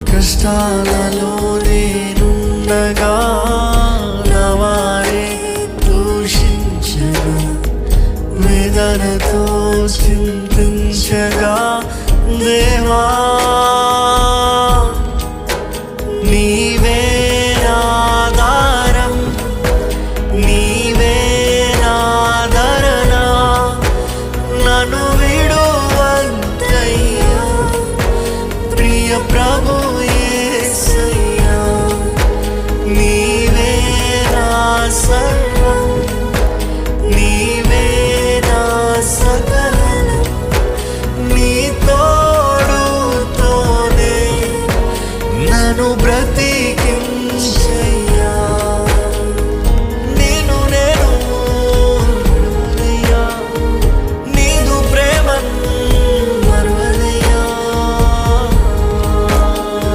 కష్టాలలో నేనుండగా నవారే దూషించగా, వేదనతో చింతించగా, దేవా నీవే ఆధారం, నీవే ఆదరణ, నన్ను విడువద్దయ్యా ప్రియ ప్రభు యేసయ్యా. నీవే నా సర్వం, నీవే నా సకలం, నీ తోడుతోనే నన్ను బ్రతి